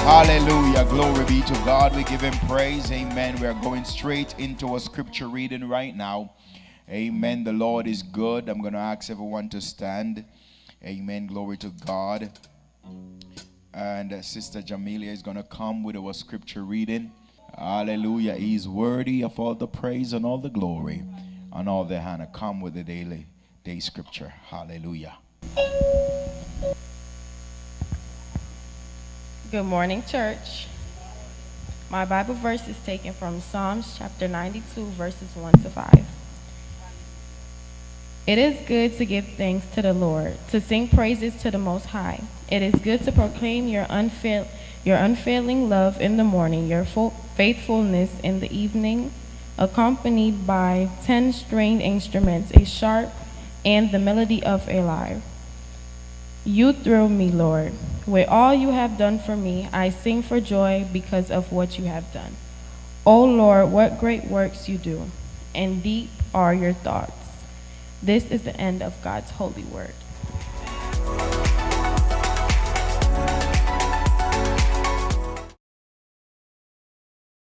Hallelujah. Glory be to God. We give him praise. Amen. We are going straight into a scripture reading right now. Amen. The Lord is good. I'm going to ask everyone to stand. Amen. Glory to God. And Sister JAHMIELA is going to come with our scripture reading. Hallelujah. He is worthy of all the praise and all the glory and all the honor. Come with the day scripture. Hallelujah. Good morning, church. My Bible verse is taken from Psalms chapter 92, verses 1 to 5. It is good to give thanks to the Lord, to sing praises to the Most High. It is good to proclaim your unfailing love in the morning, your faithfulness in the evening, accompanied by 10 stringed instruments, a sharp, and the melody of a lyre. You thrill me, Lord. With all you have done for me, I sing for joy because of what you have done. O Lord, what great works you do, and deep are your thoughts. This is the end of God's holy word.